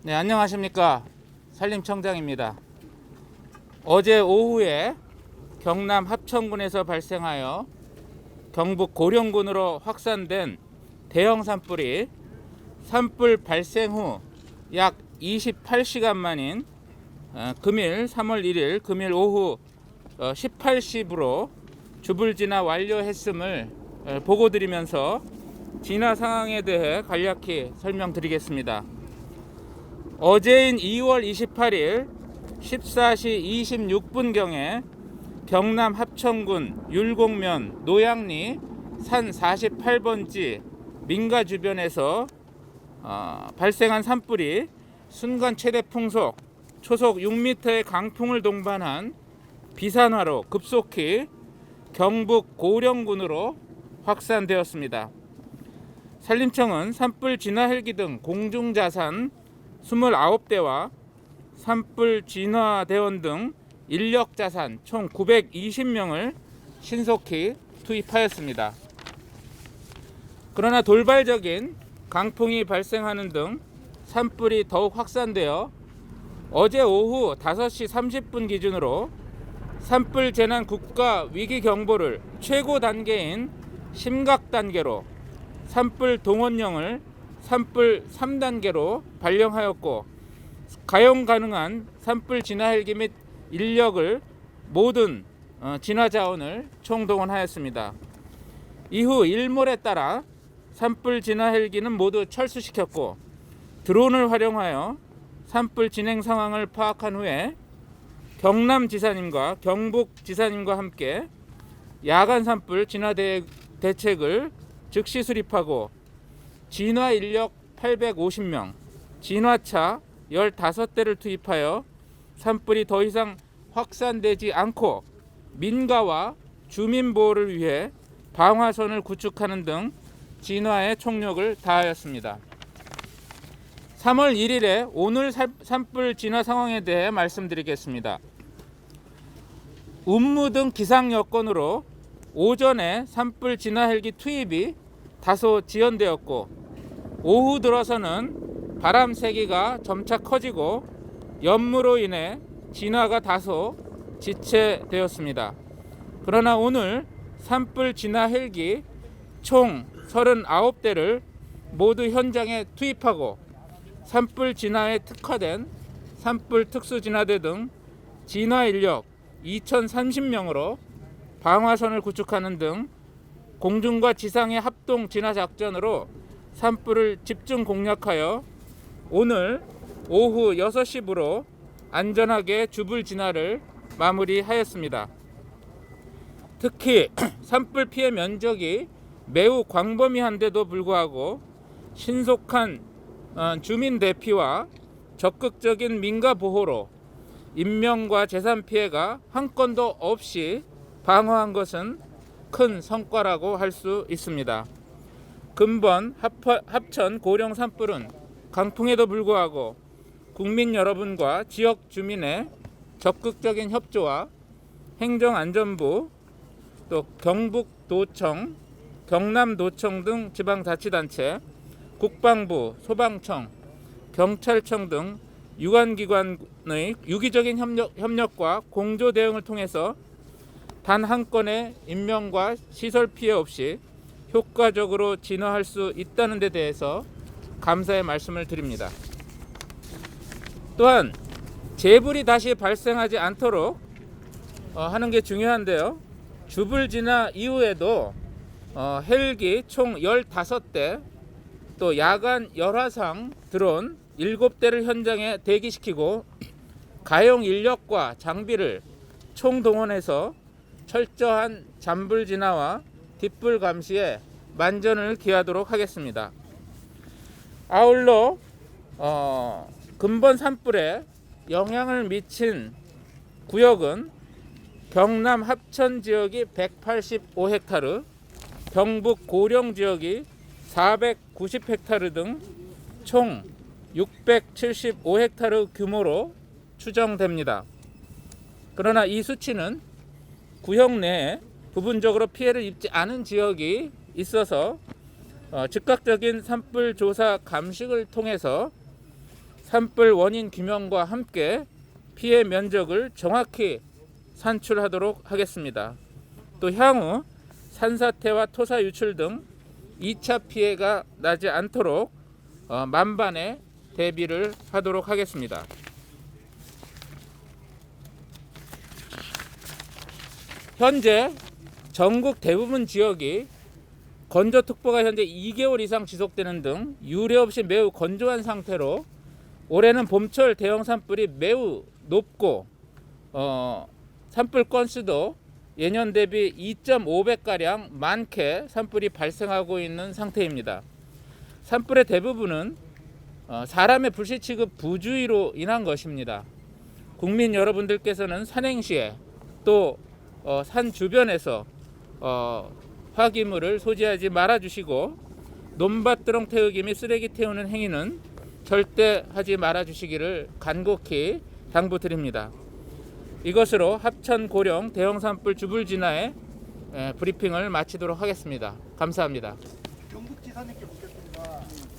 네, 안녕하십니까. 산림청장입니다. 어제 오후에 경남 합천군에서 발생하여 경북 고령군으로 확산된 대형 산불이 산불 발생 후 약 28시간 만인 금일 3월 1일 금일 오후 18시부로 주불 진화 완료했음을 보고드리면서 진화 상황에 대해 간략히 설명드리겠습니다. 어제인 2월 28일 14시 26분경에 경남 합천군 율곡면 노양리 산 48번지 민가 주변에서 발생한 산불이 순간 최대 풍속 초속 6m의 강풍을 동반한 비산화로 급속히 경북 고령군으로 확산되었습니다. 산림청은 산불 진화 헬기 등 공중자산 29대와 산불 진화 대원 등 인력자산 총 920명을 신속히 투입하였습니다. 그러나 돌발적인 강풍이 발생하는 등 산불이 더욱 확산되어 어제 오후 5시 30분 기준으로 산불 재난 국가 위기 경보를 최고 단계인 심각 단계로 산불 동원령을 산불 3단계로 발령하였고, 가용 가능한 산불 진화 헬기 및 인력을 모든 진화 자원을 총동원하였습니다. 이후 일몰에 따라 산불 진화 헬기는 모두 철수시켰고, 드론을 활용하여 산불 진행 상황을 파악한 후에 경남지사님과 경북지사님과 함께 야간 산불 진화 대책을 즉시 수립하고 진화 인력 850명, 진화차 15대를 투입하여 산불이 더 이상 확산되지 않고 민가와 주민 보호를 위해 방화선을 구축하는 등 진화에 총력을 다하였습니다. 3월 1일에 오늘 산불 진화 상황에 대해 말씀드리겠습니다. 운무 등 기상 여건으로 오전에 산불 진화 헬기 투입이 다소 지연되었고, 오후 들어서는 바람 세기가 점차 커지고 연무로 인해 진화가 다소 지체되었습니다. 그러나 오늘 산불 진화 헬기 총 39대를 모두 현장에 투입하고 산불 진화에 특화된 산불 특수진화대 등 진화 인력 2030명으로 방화선을 구축하는 등 공중과 지상의 합동 진화 작전으로 산불을 집중 공략하여 오늘 오후 6시부로 안전하게 주불 진화를 마무리하였습니다. 특히 산불 피해 면적이 매우 광범위한데도 불구하고 신속한 주민 대피와 적극적인 민가 보호로 인명과 재산 피해가 한 건도 없이 방어한 것은 큰 성과라고 할 수 있습니다. 근본 합천 고령 산불은 강풍에도 불구하고 국민 여러분과 지역 주민의 적극적인 협조와 행정안전부, 또 경북도청, 경남도청 등 지방자치단체, 국방부, 소방청, 경찰청 등 유관기관의 유기적인 협력과 공조 대응을 통해서 단 한 건의 인명과 시설 피해 없이 효과적으로 진화할 수 있다는 데 대해서 감사의 말씀을 드립니다. 또한 재불이 다시 발생하지 않도록 하는 게 중요한데요. 주불 진화 이후에도 헬기 총 15대, 또 야간 열화상 드론 7대를 현장에 대기시키고 가용 인력과 장비를 총동원해서 철저한 잔불 진화와 뒷불 감시에 만전을 기하도록 하겠습니다. 아울러 근본 산불에 영향을 미친 구역은 경남 합천 지역이 185헥타르, 경북 고령 지역이 490헥타르 등 총 675헥타르 규모로 추정됩니다. 그러나 이 수치는 구역 내에 부분적으로 피해를 입지 않은 지역이 있어서 즉각적인 산불 조사 감식을 통해서 산불 원인 규명과 함께 피해 면적을 정확히 산출하도록 하겠습니다. 또 향후 산사태와 토사 유출 등 2차 피해가 나지 않도록 만반의 대비를 하도록 하겠습니다. 현재 전국 대부분 지역이 건조특보가 현재 2개월 이상 지속되는 등 유례 없이 매우 건조한 상태로 올해는 봄철 대형 산불이 매우 높고 산불 건수도 예년 대비 2.5배가량 많게 산불이 발생하고 있는 상태입니다. 산불의 대부분은 사람의 불시 취급 부주의로 인한 것입니다. 국민 여러분들께서는 산행시에 또 산 주변에서 화기물을 소지하지 말아주시고 논밭드렁 태우기 및 쓰레기 태우는 행위는 절대 하지 말아주시기를 간곡히 당부드립니다. 이것으로 합천 고령 대형 산불 주불 진화의 브리핑을 마치도록 하겠습니다. 감사합니다. 경북지사님께 묻겠습니다.